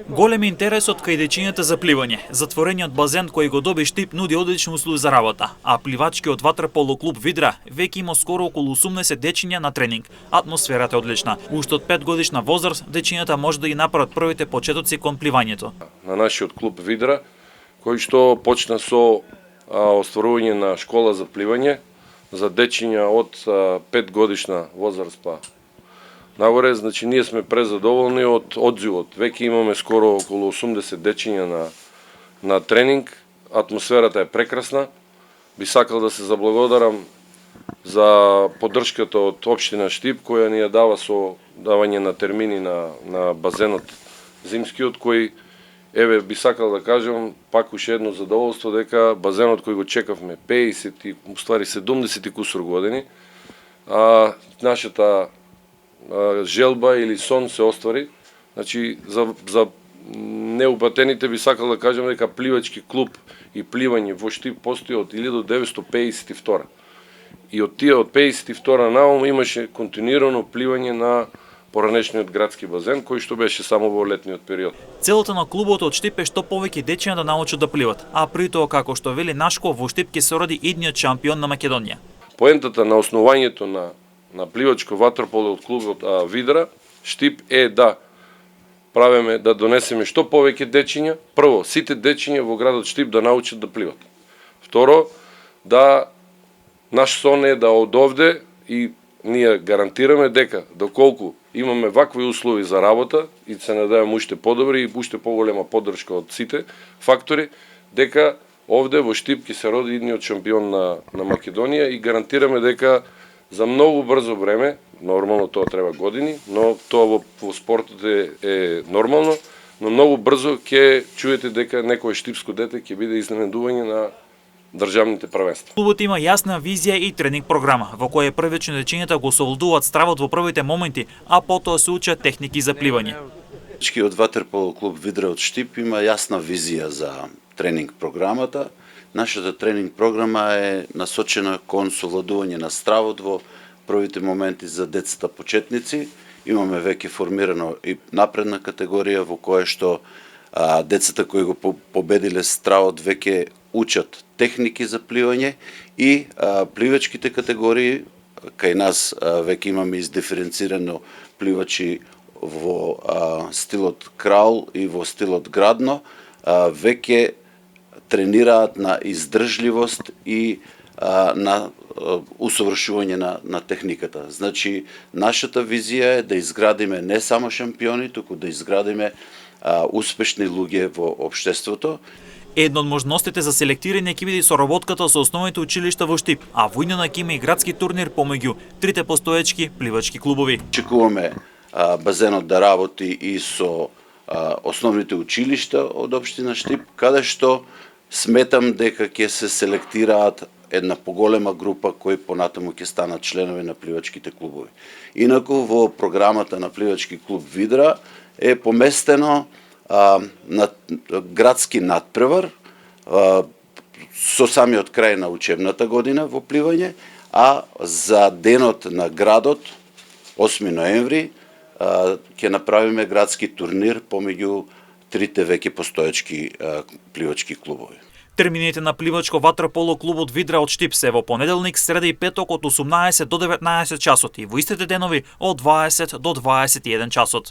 Голем интересот кај дечињата за пливање. Затворениот базен кој го доби Штип нуди одлични услови за работа, а пливачкиот ватерполо клуб Видра веќе има скоро околу 80 дечиња на тренинг. Атмосферата е одлична. Уште од 5 годишна возраст дечињата може да ги направат првите почетоци кон пливањето. На нашиот клуб Видра, кој што почна со остварување на школа за пливање за дечиња од 5 годишна возраст па нагоре, значи ние сме презадоволни од одзивот. Веќе имаме скоро околу 80 дечиња на тренинг. Атмосферата е прекрасна. Би сакал да се заблагодарам за поддршката од општина Штип, која ни ја дава со давање на термини на базенот зимскиот, кој би сакал да кажам пак уште едно задоволство дека базенот кој го чекавме 50 и уствари 70 кусур години, нашата желба или сон се оствари. Значи за неупатените би сакал да кажам дека пливачки клуб и пливање во Штип постои од 1952. И од тие од 52 наом имаше континуирано пливање на поранешниот градски базен, кој што беше само во летниот период. Целата на клубот од Штип е што повеќе дечиња да научат да пливат, а при тоа, како што вели Нашко, во Штип ќе се роди идниот шампион на Македонија. Поентата на основањето на пливачко ватерполо од клубот Видра Штип е да правиме, да донесеме што повеќе дечиња. Прво, сите дечиња во градот Штип да научат да пливат. Второ, да наш сон е да од овде и ние гарантираме дека доколку имаме вакви услови за работа и се надевам уште подобри и уште поголема поддршка од сите фактори, дека овде во Штип ќе се роди идниот шампион на Македонија и гарантираме дека за многу брзо време, нормално тоа треба години, но тоа во спортот е нормално, но многу брзо ќе чуете дека некое штипско дете ќе биде изненадување на државните првенства. Клубот има јасна визија и тренинг програма, во која првично дечињата го совладуваат стравот во првите моменти, а потоа се учат техники за пливање. Од ватерполо клуб Видра од Штип има јасна визија за тренинг програмата. Нашата тренинг програма е насочена кон совладување на стравот во првите моменти за децата почетници. Имаме веќе формирано и напредна категорија во која што децата кои го победиле стравот веќе учат техники за пливање и пливачките категории кај нас веќе имаме издиференцирано пливачи во стилот крал и во стилот градно, веќе тренираат на издржливост и на усовршување на техниката. Значи, нашата визија е да изградиме не само шампиони, туку да изградиме успешни луѓе во општеството. Една од можностите за селектирање ќе биде соработката со основните училишта во Штип, а во иднина ќе има и градски турнир помеѓу трите постоечки пливачки клубови. Чекуваме базенот да работи и со основните училишта од општина Штип, каде што сметам дека ќе се селектираат една поголема група кои понатаму ќе станат членови на пливачките клубови. Инаку во програмата на пливачки клуб Видра е поместено на градски надпревар со самиот крај на учебната година во пливање, а за денот на градот 8 ноември ќе направиме градски турнир помеѓу трите веќе постоечки пливачки клубови. Термините на пливачко ватерполо клубот Видра од Штип се во понеделник, среда и петок од 18 до 19 часот и во истите денови од 20 до 21 часот.